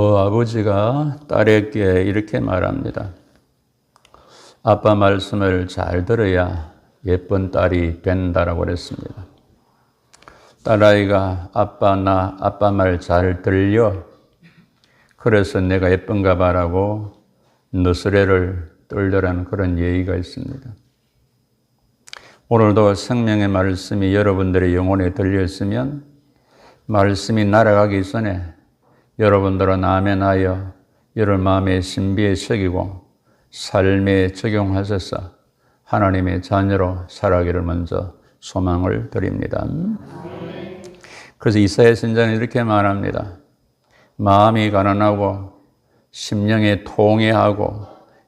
아버지가 딸에게 이렇게 말합니다. 아빠 말씀을 잘 들어야 예쁜 딸이 된다라고 그랬습니다. 딸아이가 아빠 말 잘 들려? 그래서 내가 예쁜가 봐라고 너스레를 떨더라는 그런 예의가 있습니다. 오늘도 생명의 말씀이 여러분들의 영혼에 들렸으면 말씀이 날아가기 전에 여러분들은 아멘하여 여러분 마음의 신비에 새기고 삶에 적용하셔서 하나님의 자녀로 살아가기를 먼저 소망을 드립니다. 그래서 이사야 선지자는 이렇게 말합니다. 마음이 가난하고 심령이 통회하고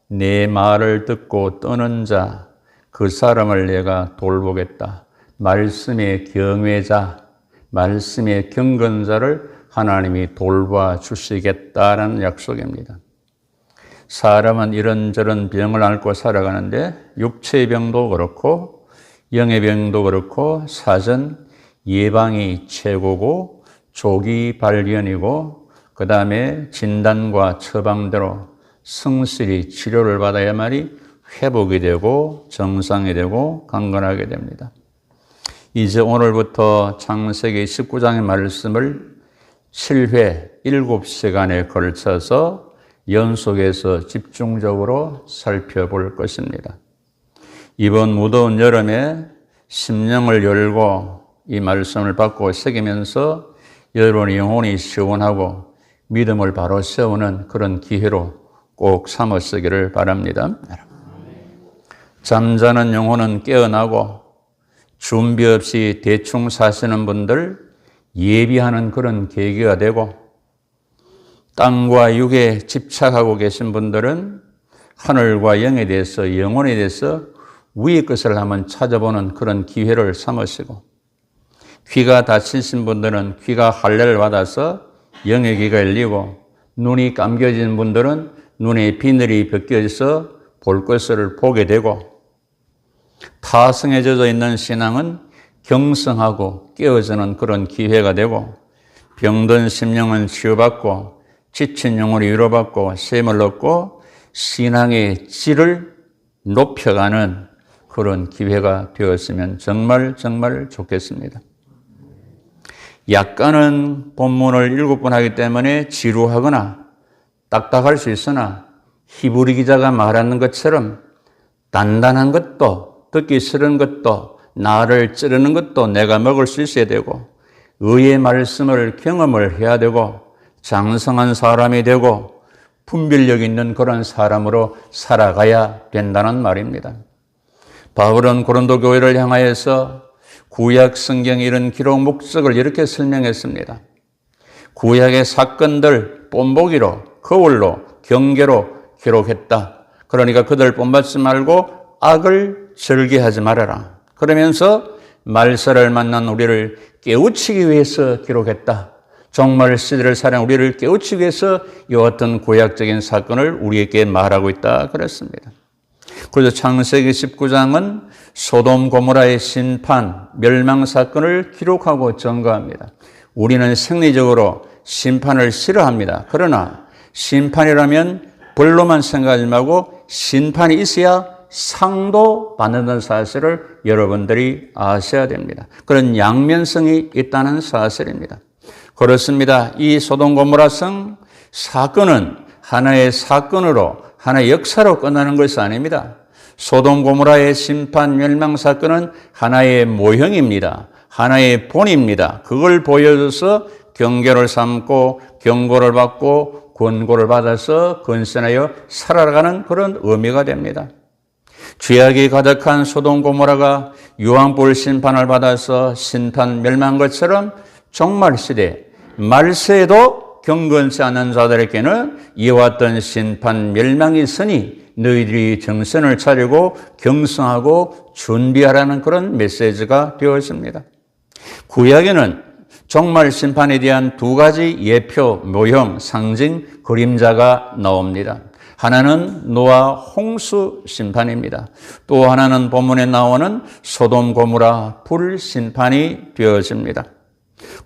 내 말을 듣고 떠는 자, 그 사람을 내가 돌보겠다. 말씀의 경외자, 말씀의 경건자를 하나님이 돌봐 주시겠다라는 약속입니다. 사람은 이런저런 병을 앓고 살아가는데 육체의 병도 그렇고 영의 병도 그렇고 사전 예방이 최고고 조기 발견이고 그 다음에 진단과 처방대로 성실히 치료를 받아야만이 회복이 되고 정상이 되고 강건하게 됩니다. 이제 오늘부터 창세기 19장의 말씀을 7회 7시간에 걸쳐서 연속해서 집중적으로 살펴볼 것입니다. 이번 무더운 여름에 심령을 열고 이 말씀을 받고 새기면서 여러분의 영혼이 시원하고 믿음을 바로 세우는 그런 기회로 꼭 삼아 쓰기를 바랍니다. 잠자는 영혼은 깨어나고 준비 없이 대충 사시는 분들 예비하는 그런 계기가 되고 땅과 육에 집착하고 계신 분들은 하늘과 영에 대해서 영혼에 대해서 위의 것을 한번 찾아보는 그런 기회를 삼으시고 귀가 다치신 분들은 귀가 할례를 받아서 영의 귀가 열리고 눈이 감겨진 분들은 눈에 비늘이 벗겨져서 볼 것을 보게 되고 타성에 젖어 있는 신앙은 경성하고 깨어지는 그런 기회가 되고 병든 심령은 치유받고 지친 영혼이 위로받고 셈을 얻고 신앙의 질을 높여가는 그런 기회가 되었으면 정말 좋겠습니다. 약간은 본문을 7번 하기 때문에 지루하거나 딱딱할 수 있으나 히브리 기자가 말하는 것처럼 단단한 것도 듣기 싫은 것도 나를 찌르는 것도 내가 먹을 수 있어야 되고 의의 말씀을 경험을 해야 되고 장성한 사람이 되고 분별력 있는 그런 사람으로 살아가야 된다는 말입니다. 바울은 고린도 교회를 향하여서 구약 성경의 이런 기록 목적을 이렇게 설명했습니다. 구약의 사건들 본보기로 거울로 경계로 기록했다. 그러니까 그들 본받지 말고 악을 절개하지 말아라. 그러면서 말세를 만난 우리를 깨우치기 위해서 기록했다. 정말 시대를 살아낸 우리를 깨우치기 위해서 이 어떤 구약적인 사건을 우리에게 말하고 있다 그랬습니다. 그래서 창세기 19장은 소돔 고모라의 심판, 멸망 사건을 기록하고 전가합니다. 우리는 생리적으로 심판을 싫어합니다. 그러나 심판이라면 벌로만 생각하지 말고 심판이 있어야 상도 받는다는 사실을 여러분들이 아셔야 됩니다. 그런 양면성이 있다는 사실입니다. 그렇습니다. 이 소돔 고모라 성 사건은 하나의 사건으로 하나의 역사로 끝나는 것이 아닙니다. 소돔 고모라의 심판 멸망 사건은 하나의 모형입니다. 하나의 본입니다. 그걸 보여줘서 경계를 삼고 경고를 받고 권고를 받아서 건선하여 살아가는 그런 의미가 됩니다. 죄악이 가득한 소돔 고모라가 유황불 심판을 받아서 심판 멸망한 것처럼 종말 시대 말세에도 경건치 않은 자들에게는 이와 같은 심판 멸망이 있으니 너희들이 정신을 차리고 경성하고 준비하라는 그런 메시지가 되었습니다. 구약에는 종말 심판에 대한 두 가지 예표, 모형, 상징, 그림자가 나옵니다. 하나는 노아 홍수 심판입니다. 또 하나는 본문에 나오는 소돔 고모라 불 심판이 되어집니다.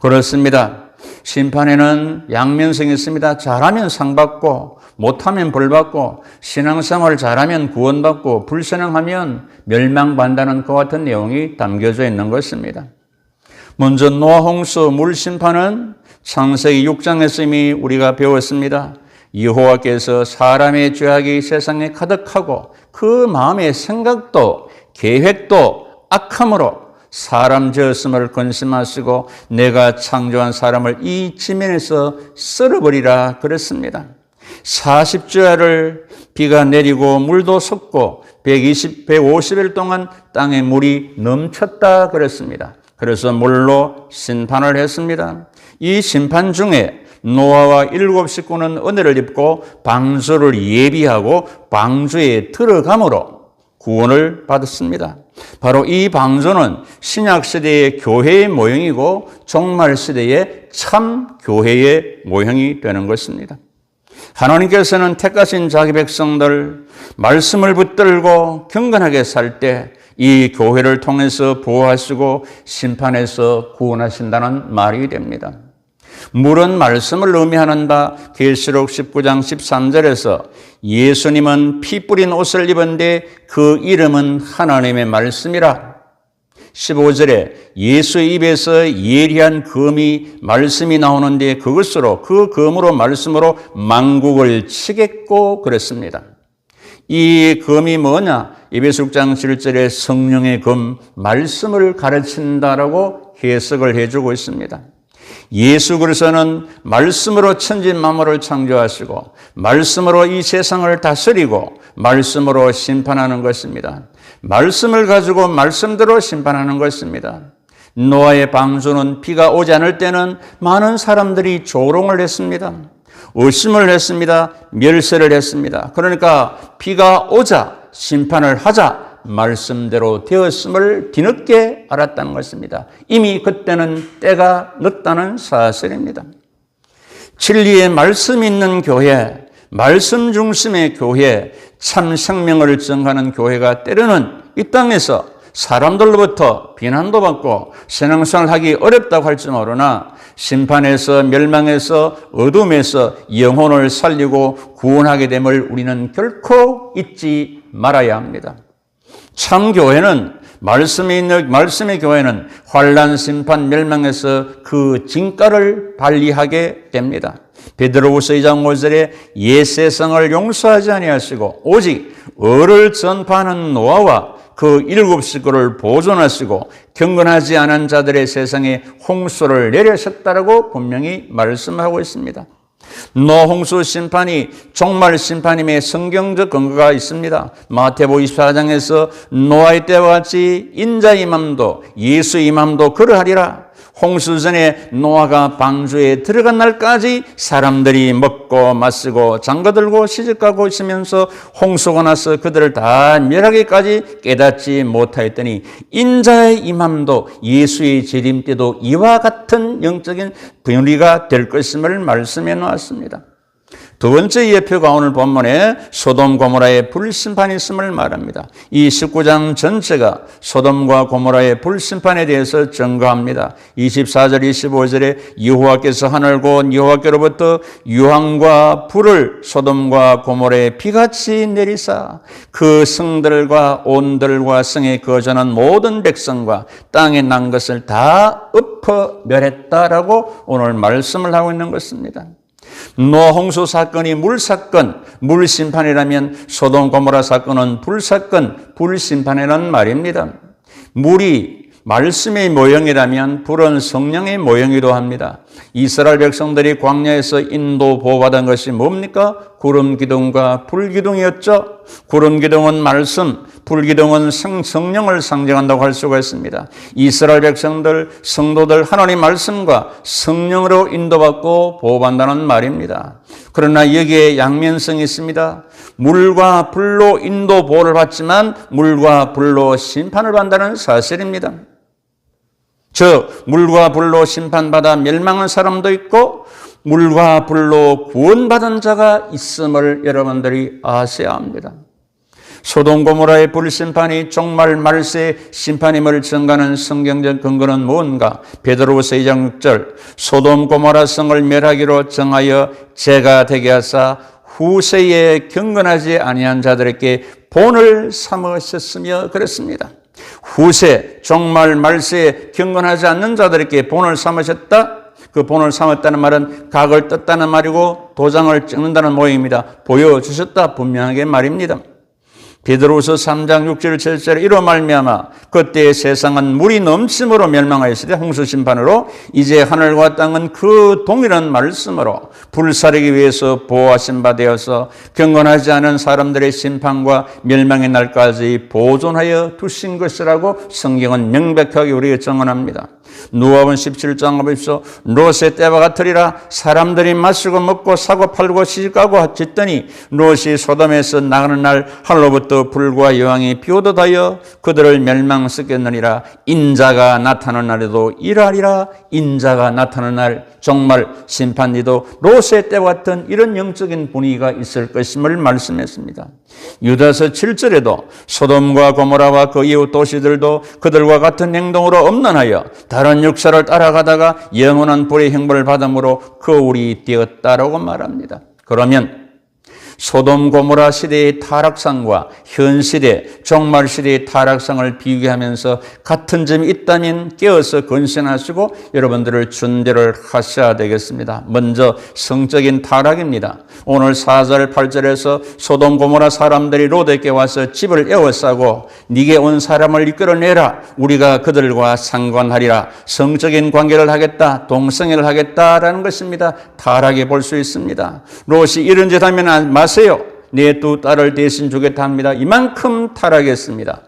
그렇습니다. 심판에는 양면성이 있습니다. 잘하면 상 받고 못하면 벌 받고 신앙생활을 잘하면 구원받고 불신앙하면 멸망받는다는 그 같은 내용이 담겨져 있는 것입니다. 먼저 노아 홍수 물 심판은 창세기 6장에서 이미 우리가 배웠습니다. 여호와께서 사람의 죄악이 세상에 가득하고 그 마음의 생각도 계획도 악함으로 사람 지었음을 근심하시고 내가 창조한 사람을 이 지면에서 썰어버리라 그랬습니다. 40주야를 비가 내리고 물도 솟고 150일 동안 땅에 물이 넘쳤다 그랬습니다. 그래서 물로 심판을 했습니다. 이 심판 중에 노아와 7 식구는 은혜를 입고 방주를 예비하고 방주에 들어감으로 구원을 받았습니다. 바로 이 방주는 신약시대의 교회의 모형이고 종말시대의 참 교회의 모형이 되는 것입니다. 하나님께서는 택하신 자기 백성들 말씀을 붙들고 경건하게 살 때 이 교회를 통해서 보호하시고 심판해서 구원하신다는 말이 됩니다. 물은 말씀을 의미하는 바 계시록 19장 13절에서 예수님은 피 뿌린 옷을 입은데 그 이름은 하나님의 말씀이라. 15절에 예수의 입에서 예리한 검이 말씀이 나오는데 그것으로 그 검으로 말씀으로 만국을 치겠고 그랬습니다. 이 검이 뭐냐? 에베소 6장 7절에 성령의 검, 말씀을 가르친다라고 해석을 해주고 있습니다. 예수 그리스도는 말씀으로 천지 만물을 창조하시고 말씀으로 이 세상을 다스리고 말씀으로 심판하는 것입니다. 말씀을 가지고 말씀대로 심판하는 것입니다. 노아의 방주는 비가 오지 않을 때는 많은 사람들이 조롱을 했습니다. 의심을 했습니다. 멸세를 했습니다. 그러니까 비가 오자 심판을 하자 말씀대로 되었음을 뒤늦게 알았다는 것입니다. 이미 그때는 때가 늦다는 사실입니다. 진리의 말씀이 있는 교회, 말씀 중심의 교회, 참 생명을 증가하는 교회가 때로는 이 땅에서 사람들로부터 비난도 받고 신앙생활을 하기 어렵다고 할지 모르나 심판에서 멸망에서 어둠에서 영혼을 살리고 구원하게 됨을 우리는 결코 잊지 말아야 합니다. 참 교회는 말씀의 교회는 환난, 심판, 멸망에서 그 진가를 발휘하게 됩니다. 베드로후서 2장 5절에 옛 세상을 용서하지 아니하시고 오직 의를 전파하는 노아와 그 7 식구를 보존하시고 경건하지 않은 자들의 세상에 홍수를 내리셨다라고 분명히 말씀하고 있습니다. 노아 홍수 심판이 종말 심판임의 성경적 근거가 있습니다. 마태복음 24장에서 노아의 때와 같이 인자의 맘도 예수의 맘도 그러하리라. 홍수 전에 노아가 방주에 들어간 날까지 사람들이 먹고 마시고 장가들고 시집가고 있으면서 홍수가 나서 그들을 다 멸하기까지 깨닫지 못하였더니 인자의 임함도 예수의 재림 때도 이와 같은 영적인 분위기가 될 것임을 말씀해 놓았습니다. 두 번째 예표가 오늘 본문에 소돔 고모라의 불심판이 있음을 말합니다. 이 19장 전체가 소돔과 고모라의 불심판에 대해서 증거합니다. 24절 25절에 여호와께서 하늘과 여호와께로부터 유황과 불을 소돔과 고모라에 비같이 내리사 그 성들과 온들과 성에 거주하는 모든 백성과 땅에 난 것을 다 엎어 멸했다라고 오늘 말씀을 하고 있는 것입니다. 노아 홍수 사건이 물사건, 물심판이라면 소돔 고모라 사건은 불사건, 불심판이라는 말입니다. 물이 말씀의 모형이라면 불은 성령의 모형이기도 합니다. 이스라엘 백성들이 광야에서 인도 보호받은 것이 뭡니까? 구름 기둥과 불 기둥이었죠. 구름 기둥은 말씀, 불 기둥은 성령을 상징한다고 할 수가 있습니다. 이스라엘 백성들, 성도들 하나님 말씀과 성령으로 인도받고 보호받는다는 말입니다. 그러나 여기에 양면성이 있습니다. 물과 불로 인도 보호를 받지만 물과 불로 심판을 받는다는 사실입니다. 즉 물과 불로 심판받아 멸망한 사람도 있고 물과 불로 구원받은 자가 있음을 여러분들이 아셔야 합니다. 소돔 고모라의 불심판이 종말 말세의 심판임을 증가하는 성경적 근거는 무언가? 베드로후서 2장 6절 소돔 고모라 성을 멸하기로 정하여 제가 되게 하사 후세에 경건하지 아니한 자들에게 본을 삼으셨으며 그랬습니다. 후세, 종말 말세에 경건하지 않는 자들에게 본을 삼으셨다. 그 본을 삼았다는 말은 각을 떴다는 말이고 도장을 찍는다는 모양입니다. 보여주셨다 분명하게 말입니다. 베드로후서 3장 6절 7절에 이로 말미암아 그때의 세상은 물이 넘침으로 멸망하였으되 홍수 심판으로 이제 하늘과 땅은 그 동일한 말씀으로 불사르기 위해서 보호하신 바 되어서 경건하지 않은 사람들의 심판과 멸망의 날까지 보존하여 두신 것이라고 성경은 명백하게 우리에게 증언합니다. 누가복음 17장 보십시오. 롯의 때와 같으리라. 사람들이 마시고 먹고 사고 팔고 시집가고 짓더니 롯이 소돔에서 나가는 날 하늘로부터 불과 여왕이 비오듯 하여 그들을 멸망시켰느니라. 인자가 나타나는 날에도 이러하리라. 인자가 나타나는 날 정말 심판이도 롯의 때와 같은 이런 영적인 분위기가 있을 것임을 말씀했습니다. 유다서 7절에도 소돔과 고모라와 그 이웃 도시들도 그들과 같은 행동으로 엄난하여 다른 육사를 따라가다가 영원한 불의 형벌을 받음으로 거울이 되었다라고 말합니다. 그러면 소돔 고모라 시대의 타락상과 현 시대 종말 시대의 타락상을 비교하면서 같은 점이 있다면 깨어서 건신하시고 여러분들을 준비를 하셔야 되겠습니다. 먼저 성적인 타락입니다. 오늘 4절 8절에서 소돔 고모라 사람들이 롯에게 와서 집을 에워싸고 네게 온 사람을 이끌어내라. 우리가 그들과 상관하리라. 성적인 관계를 하겠다. 동성애를 하겠다라는 것입니다. 타락에 볼 수 있습니다. 롯이 이런 짓 하면 마세요. 내 두 딸을 대신 주겠다 합니다. 이만큼 타락했습니다.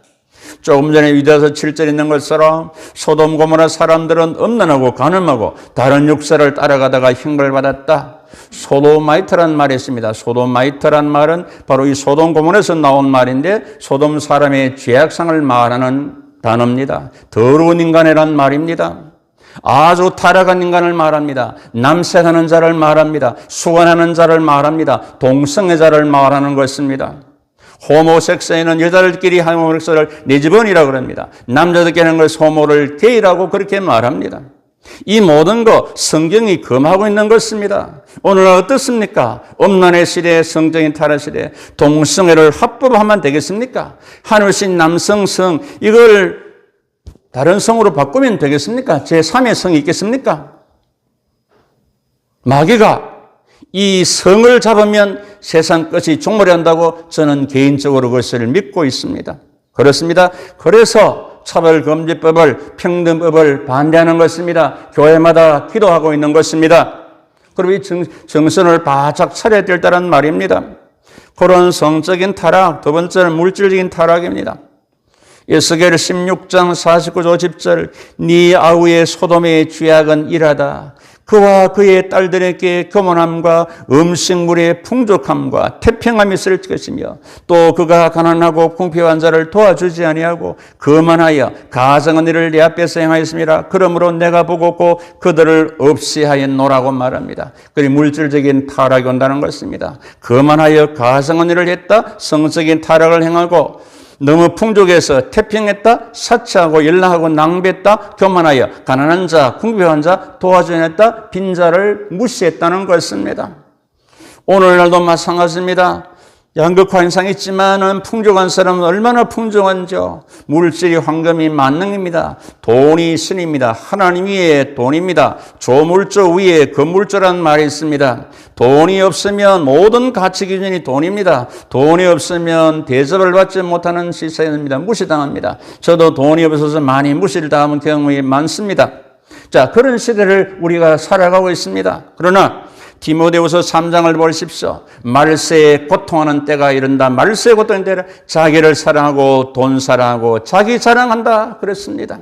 조금 전에 유다서 7절에 있는 것처럼 소돔 고모라 사람들은 엄난하고 간음하고 다른 육사를 따라가다가 형벌을 받았다. 소도마이트란 말이 있습니다. 소도마이트란 말은 바로 이 소돔 고모라에서 나온 말인데 소돔 사람의 죄악상을 말하는 단어입니다. 더러운 인간이란 말입니다. 아주 타락한 인간을 말합니다. 남색하는 자를 말합니다. 수관하는 자를 말합니다. 동성애자를 말하는 것입니다. 호모섹스에는 여자들끼리 호모섹스를 레즈번이라고 합니다. 남자들끼리 하는 것을 호모를 게이라고 그렇게 말합니다. 이 모든 거 성경이 금하고 있는 것입니다. 오늘은 어떻습니까? 엄난의 시대, 성적인 타락 시대, 동성애를 합법화하면 되겠습니까? 하늘신 남성성 이걸 다른 성으로 바꾸면 되겠습니까? 제3의 성이 있겠습니까? 마귀가 이 성을 잡으면 세상 끝이 종말이 한다고 저는 개인적으로 그것을 믿고 있습니다. 그렇습니다. 그래서 차별금지법을, 평등법을 반대하는 것입니다. 교회마다 기도하고 있는 것입니다. 그리고 이 정신을 바짝 차려야 된다는 말입니다. 그런 성적인 타락, 두 번째는 물질적인 타락입니다. 에스겔 16장 49절 10절 네 아우의 소돔의 죄악은 이라다. 그와 그의 딸들에게 교만함과 음식물의 풍족함과 태평함이 있을 것이며 또 그가 가난하고 궁핍한 자를 도와주지 아니하고 거만하여 가증한 일을 내 앞에서 행하였습니다. 그러므로 내가 보고 그들을 없이 하였노라고 말합니다. 그리고 물질적인 타락이 온다는 것입니다. 거만하여 가증한 일을 했다. 성적인 타락을 행하고 너무 풍족해서 태평했다, 사치하고 연락하고 낭비했다, 교만하여 가난한 자, 궁핍한 자 도와주려 했다, 빈자를 무시했다는 것입니다. 오늘날도 마찬가지입니다. 양극화 현상이 있지만은 풍족한 사람은 얼마나 풍족한지요. 물질이 황금이 만능입니다. 돈이 신입니다. 하나님 위에 돈입니다. 조물주 위에 건물주라는 말이 있습니다. 돈이 없으면 모든 가치 기준이 돈입니다. 돈이 없으면 대접을 받지 못하는 시세입니다. 무시당합니다. 저도 돈이 없어서 많이 무시를 당하는 경우가 많습니다. 자, 그런 시대를 우리가 살아가고 있습니다. 그러나 디모데후서 3장을 보십시오. 말세에 고통하는 때가 이른다. 말세에 고통하는 때는 자기를 사랑하고 돈 사랑하고 자기 자랑한다 그랬습니다.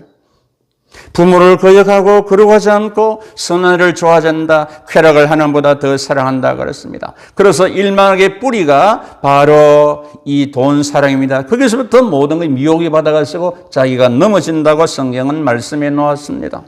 부모를 거역하고 거룩하지 않고 선한을 좋아하지 않는다. 쾌락을 하나보다 더 사랑한다 그랬습니다. 그래서 일망의 뿌리가 바로 이 돈 사랑입니다. 거기서부터 모든 것이 미혹이 받아가지고 자기가 넘어진다고 성경은 말씀해 놓았습니다.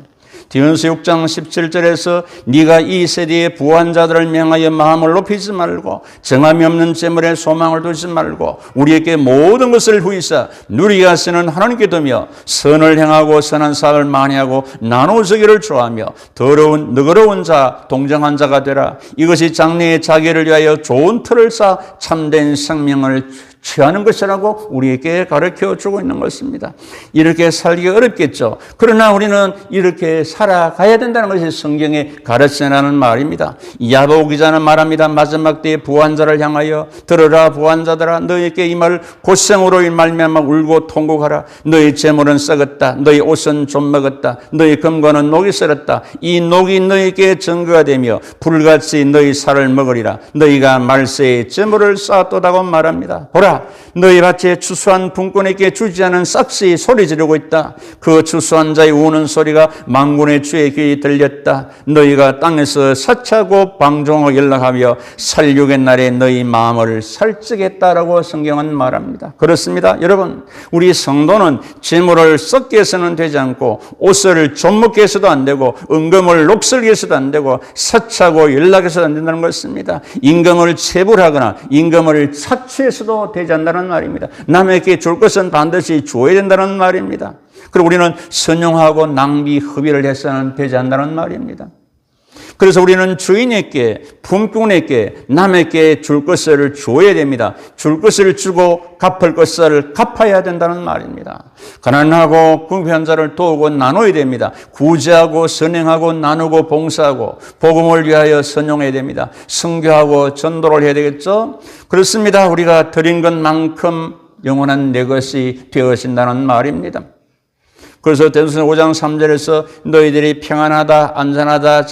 디모데후서 6장 17절에서 네가 이 세대의 부한 자들을 명하여 마음을 높이지 말고 정함이 없는 재물에 소망을 두지 말고 우리에게 모든 것을 후이사 누리게 하시는 하나님께 두며 선을 행하고 선한 사업을 많이 하고 나누어주기를 좋아하며 너그러운 자 동정한 자가 되라. 이것이 장래의 자기를 위하여 좋은 틀을 쌓아 참된 생명을 취하는 것이라고 우리에게 가르쳐주고 있는 것입니다. 이렇게 살기 어렵겠죠. 그러나 우리는 이렇게 살아가야 된다는 것이 성경에 가르치라는 말입니다. 야고보 기자는 말합니다. 마지막 때에 부한 자를 향하여 들으라. 부한 자들아, 너희에게 이 말 고생으로 말미암아 울고 통곡하라. 너희 재물은 썩었다. 너희 옷은 좀 먹었다. 너희 금고는 녹이 썰었다. 이 녹이 너희에게 증거가 되며 불같이 너희 살을 먹으리라. 너희가 말세에 재물을 쌓았도다고 말합니다. 보라, 너희 밭에 추수한 분꾼에게 주지 않은 싹시 소리 지르고 있다. 그 추수한 자의 우는 소리가 만군의 주의 귀에 들렸다. 너희가 땅에서 사치하고 방종하고 연락하며 살육의 날에 너희 마음을 살찌겠다라고 성경은 말합니다. 그렇습니다. 여러분, 우리 성도는 재물을 썩게 해서는 되지 않고 옷을 좀 먹게 해서도 안 되고 은금을 녹슬게 해서도 안 되고 사치하고 연락해서도 안 된다는 것입니다. 임금을 체불하거나 임금을 착취해서도 되지 않는다는 말입니다. 남에게 줄 것은 반드시 줘야 된다는 말입니다. 그리고 우리는 선용하고 낭비, 허비를 해서는 되지 않는다는 말입니다. 그래서 우리는 주인에게, 품꾼에게, 남에게 줄 것을 줘야 됩니다. 줄 것을 주고 갚을 것을 갚아야 된다는 말입니다. 가난하고 궁핍한 자를 도우고 나눠야 됩니다. 구제하고 선행하고 나누고 봉사하고 복음을 위하여 선용해야 됩니다. 선교하고 전도를 해야 되겠죠? 그렇습니다. 우리가 드린 것만큼 영원한 내 것이 되어진다는 말입니다. 그래서 데살로니가서 5장 3절에서 너희들이 평안하다, 안전하다,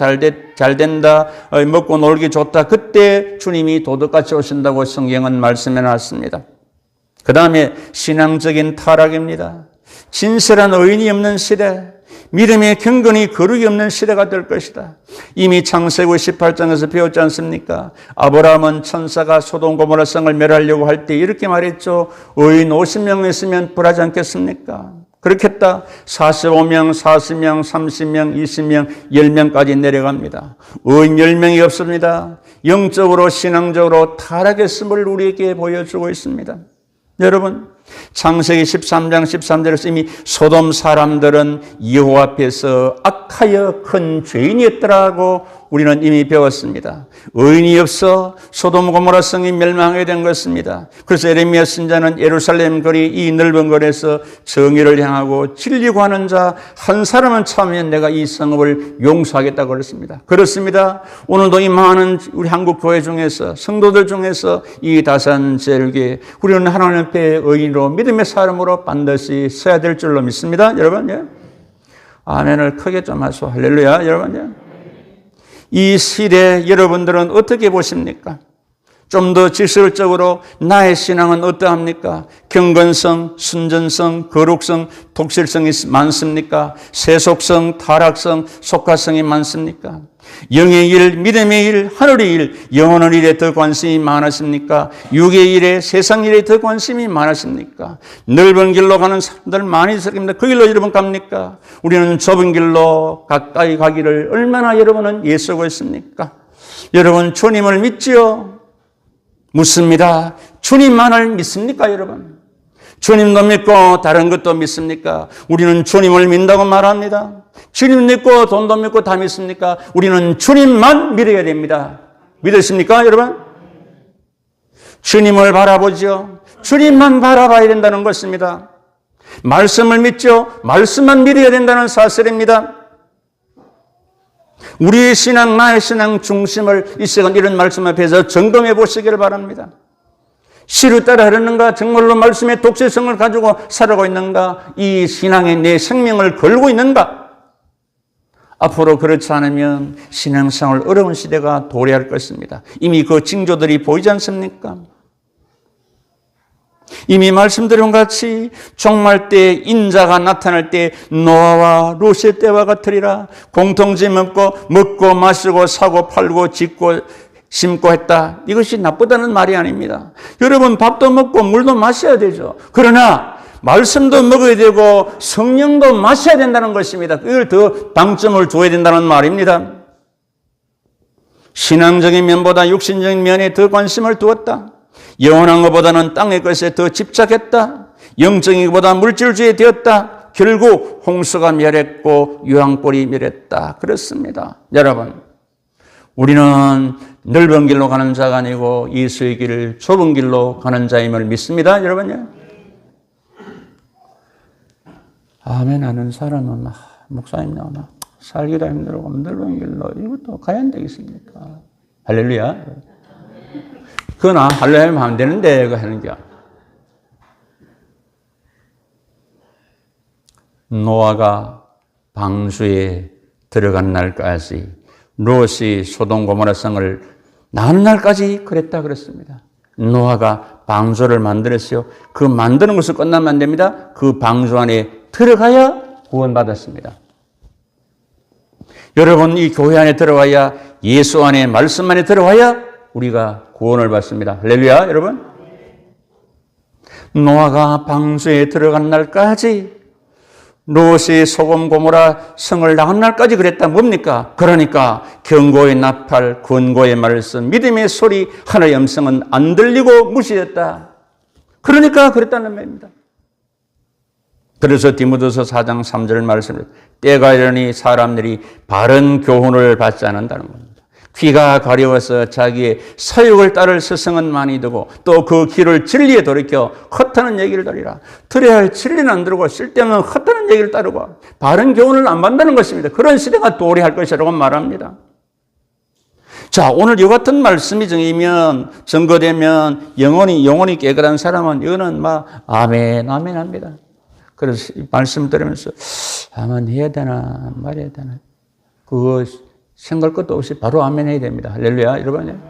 잘된다, 먹고 놀기 좋다. 그때 주님이 도둑같이 오신다고 성경은 말씀해 놨습니다. 그 다음에 신앙적인 타락입니다. 진실한 의인이 없는 시대, 믿음의 경건이 거룩이 없는 시대가 될 것이다. 이미 창세기 18장에서 배웠지 않습니까? 아브라함은 천사가 소돔 고모라 성을 멸하려고 할 때 이렇게 말했죠. 의인 50명 있으면 불하지 않겠습니까? 그렇겠다. 45명, 40명, 30명, 20명, 10명까지 내려갑니다. 의인 10명이 없습니다. 영적으로 신앙적으로 타락했음을 우리에게 보여주고 있습니다. 여러분, 창세기 13장 13절에서 이미 소돔 사람들은 여호와 앞에서 악하여 큰 죄인이었더라고 우리는 이미 배웠습니다. 의인이 없어 소돔 고모라 성이 멸망하게 된 것입니다. 그래서 예레미야 선지자는 예루살렘 거리 이 넓은 거리에서 정의를 향하고 진리 구하는 자 한 사람은 참으면 내가 이 성읍을 용서하겠다고 그랬습니다. 그렇습니다. 오늘도 이 많은 우리 한국 교회 중에서 성도들 중에서 이 다산제일교회 우리는 하나님 앞에 의인으로 믿음의 사람으로 반드시 서야 될 줄로 믿습니다. 여러분, 예? 아멘을 크게 좀 하소. 할렐루야, 여러분. 예? 이 시대 여러분들은 어떻게 보십니까? 좀 더 지식적으로 나의 신앙은 어떠합니까? 경건성, 순전성, 거룩성, 독실성이 많습니까? 세속성, 타락성, 속가성이 많습니까? 영의 일, 믿음의 일, 하늘의 일, 영혼의 일에 더 관심이 많으십니까? 육의 일에, 세상 일에 더 관심이 많으십니까? 넓은 길로 가는 사람들 많이 있습니다. 그 길로 여러분 갑니까? 우리는 좁은 길로 가까이 가기를 얼마나 여러분은 예수고 있습니까? 여러분 주님을 믿지요? 묻습니다. 주님만을 믿습니까, 여러분? 주님도 믿고 다른 것도 믿습니까? 우리는 주님을 믿는다고 말합니다. 주님 믿고 돈도 믿고 다 믿습니까? 우리는 주님만 믿어야 됩니다. 믿으십니까, 여러분? 주님을 바라보죠. 주님만 바라봐야 된다는 것입니다. 말씀을 믿죠. 말씀만 믿어야 된다는 사실입니다. 우리의 신앙, 나의 신앙 중심을 이 시간 이런 말씀 앞에서 점검해 보시기를 바랍니다. 시를 따라 하려는가? 정말로 말씀의 독실성을 가지고 살아가고 있는가? 이 신앙에 내 생명을 걸고 있는가? 앞으로 그렇지 않으면 신앙생활 어려운 시대가 도래할 것입니다. 이미 그 징조들이 보이지 않습니까? 이미 말씀드린 같이 종말 때 인자가 나타날 때 노아와 롯의 때와 같으리라. 공통점 없고 먹고 마시고 사고 팔고 짓고 심고 했다. 이것이 나쁘다는 말이 아닙니다. 여러분 밥도 먹고 물도 마셔야 되죠. 그러나 말씀도 먹어야 되고 성령도 마셔야 된다는 것입니다. 그걸 더 방점을 줘야 된다는 말입니다. 신앙적인 면보다 육신적인 면에 더 관심을 두었다. 영원한 것보다는 땅의 것에 더 집착했다. 영적인 것보다 물질주의 되었다. 결국 홍수가 멸했고 유황불이 멸했다. 그렇습니다. 여러분, 우리는 넓은 길로 가는 자가 아니고 예수의 길을 좁은 길로 가는 자임을 믿습니다. 여러분요. 아멘 하는 사람은 목사님 막 살기도 힘들고 넓은 길로 이것도 가야 안 되겠습니까? 할렐루야. 그거나 할렐루야 하면 되는데 그거 하는 게. 노아가 방주에 들어간 날까지 롯이 소돔 고모라 성을 낳은 날까지 그랬다 그랬습니다. 노아가 방주를 만들었어요. 그 만드는 것을 끝나면 안 됩니다. 그 방주 안에 들어가야 구원받았습니다. 여러분, 이 교회 안에 들어가야, 예수 안에, 말씀 안에 들어가야 우리가 구원을 받습니다. 할렐루야, 여러분. 노아가 방주에 들어간 날까지, 롯이 소돔 고모라 성을 낳은 날까지 그랬다. 뭡니까? 그러니까 경고의 나팔, 권고의 말씀, 믿음의 소리, 하나의 음성은 안 들리고 무시했다. 그러니까 그랬다는 말입니다. 그래서 디모데서 4장 3절 말씀을 때가 이르니 사람들이 바른 교훈을 받지 않는다는 겁니다. 귀가 가려워서 자기의 사욕을 따를 스승은 많이 두고 또 그 길을 진리에 돌이켜 헛하는 얘기를 들으라. 들어야 할 진리는 안 들고 쓸데없는 헛하는 얘기를 따르고 바른 교훈을 안 받는다는 것입니다. 그런 시대가 도래할 것이라고 말합니다. 자, 오늘 이 같은 말씀이 증거되면 영혼이 깨끗한 사람은 이거는 아멘 아멘 합니다. 그래서 이 말씀 들으면서 아멘 해야 되나 말해야 되나 그거 생각 것도 없이 바로 아멘 해야 됩니다. 할렐루야, 여러분.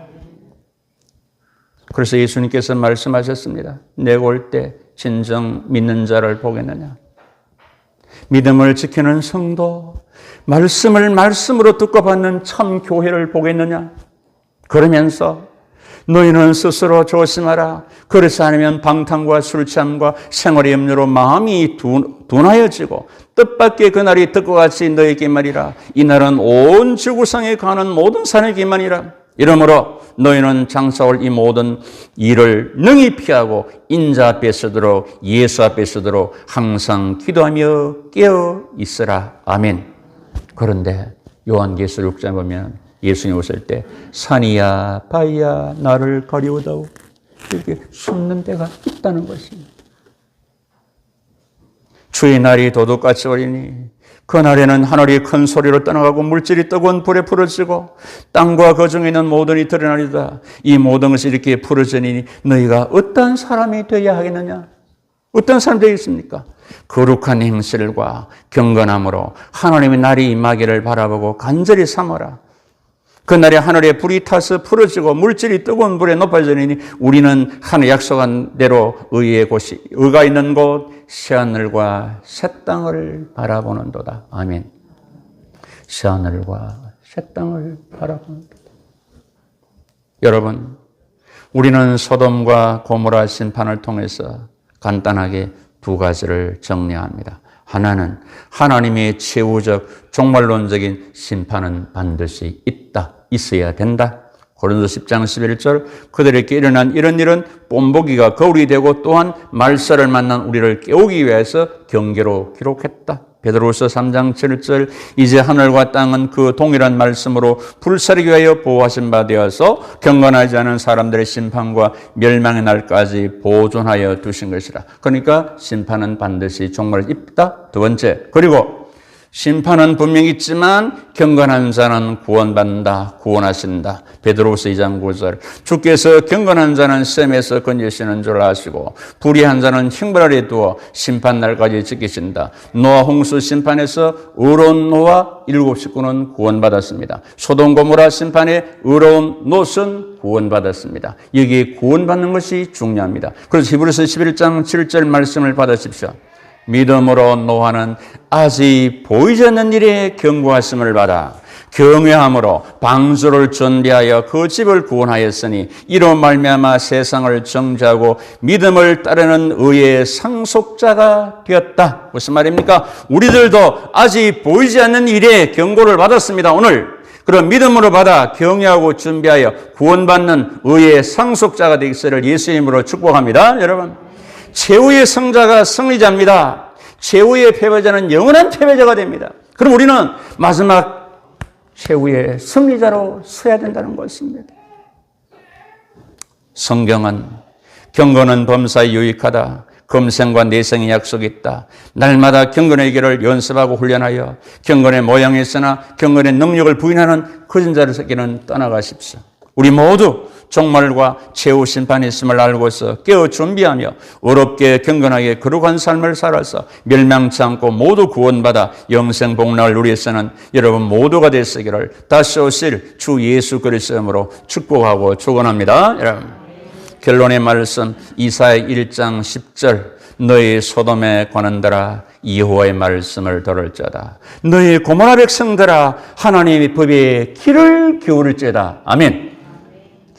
그래서 예수님께서 말씀하셨습니다. 내가 올 때 진정 믿는 자를 보겠느냐. 믿음을 지키는 성도, 말씀을 말씀으로 듣고 받는 참 교회를 보겠느냐. 그러면서 너희는 스스로 조심하라. 그렇지 않으면 방탕과 술취함과 생활의 염려로 마음이 둔하여지고 뜻밖의 그날이 듣고 같이 너희에게 말이라. 이날은 온 지구상에 가는 모든 사람에게 말이라. 이러므로 너희는 장사올 이 모든 일을 능히 피하고 인자 앞에 서도록 예수 앞에 서도록 항상 기도하며 깨어 있으라. 아멘. 그런데 요한계시록 6장에 보면 예수님 오실 때 산이야 바위야 나를 가리우다오 이렇게 숨는 데가 있다는 것입니다. 주의 날이 도둑같이 오리니 그 날에는 하늘이 큰 소리로 떠나가고 물질이 뜨거운 불에 부러지고 땅과 그 중에 있는 모든이 드러나리다. 이 모든 것이 이렇게 부러지니 너희가 어떤 사람이 되어야 하겠느냐? 어떤 사람이 되겠습니까? 거룩한 행실과 경건함으로 하나님의 날이 임하기를 바라보고 간절히 삼아라. 그날에 하늘에 불이 타서 풀어지고 물질이 뜨거운 불에 높아지니 우리는 하늘 약속한 대로 의의 곳이 의가 있는 곳 새하늘과 새 땅을 바라보는도다. 아멘. 새하늘과 새 땅을 바라보는도다. 여러분, 우리는 소돔과 고모라 심판을 통해서 간단하게 두 가지를 정리합니다. 하나는 하나님의 최후적 종말론적인 심판은 반드시 있어야 된다. 고린도서 10장 11절 그들에게 일어난 이런 일은 본보기가 거울이 되고 또한 말세를 만난 우리를 깨우기 위해서 경계로 기록했다. 베드로후서 3장 7절 이제 하늘과 땅은 그 동일한 말씀으로 불사르기 위하여 보호하신 바 되어서 경건하지 않은 사람들의 심판과 멸망의 날까지 보존하여 두신 것이라. 그러니까 심판은 반드시 종말에 있다. 두 번째, 그리고 심판은 분명히 있지만 경건한 자는 구원받는다. 구원하신다. 베드로후서 2장 9절 주께서 경건한 자는 시험에서 건지시는 줄 아시고 불의한 자는 형벌 아래 두어 심판날까지 지키신다. 노아 홍수 심판에서 의로운 노아 7 식구는 구원받았습니다. 소돔 고모라 심판에 의로운 롯은 구원받았습니다. 여기에 구원받는 것이 중요합니다. 그래서 히브리서 11장 7절 말씀을 받으십시오. 믿음으로 노아는 아직 보이지 않는 일에 경고하심을 받아 경외함으로 방주를 준비하여 그 집을 구원하였으니 이로 말미암아 세상을 정죄하고 믿음을 따르는 의의 상속자가 되었다. 무슨 말입니까? 우리들도 아직 보이지 않는 일에 경고를 받았습니다. 오늘 그런 믿음으로 받아 경외하고 준비하여 구원받는 의의 상속자가 되기를 예수 이름으로 축복합니다. 여러분, 최후의 승자가 승리자입니다. 최후의 패배자는 영원한 패배자가 됩니다. 그럼 우리는 마지막 최후의 승리자로 서야 된다는 것입니다. 성경은 경건은 범사에 유익하다. 금생과 내생의 약속이 있다. 날마다 경건의 길을 연습하고 훈련하여 경건의 모양이 있으나 경건의 능력을 부인하는 그런 자들에게는 떠나가십시오. 우리 모두 종말과 최후 심판이 있음을 알고서 깨어 준비하며 어렵게 경건하게 거룩한 삶을 살아서 멸망치 않고 모두 구원받아 영생 복락을 누리서는 여러분 모두가 되시기를 다시 오실 주 예수 그리스도의 이름으로 축복하고 축원합니다. 여러분, 결론의 말씀 이사야 1장 10절 너희 소돔에 관한들아 여호와의 말씀을 들을지어다. 너희 고모라 백성들아 하나님의 법에 귀를 기울일지어다. 아멘.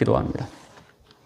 기도합니다.